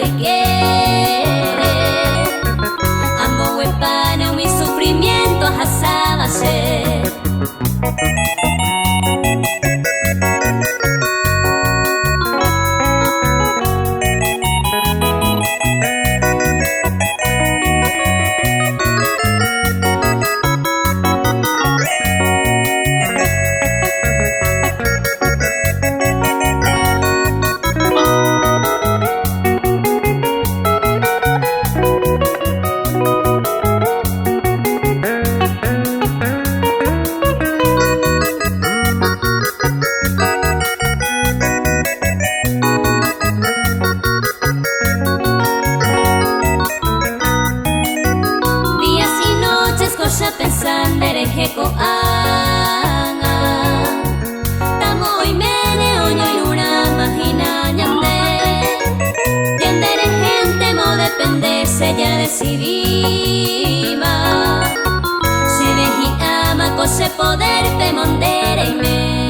requiere. Amo huepana mi sufrimiento hasaba ser. Pensando herejeco anga tamo y mene oño y luna magina ñande yendere gente mo dependerse ya decidima se veji ama cose poder te mondere y me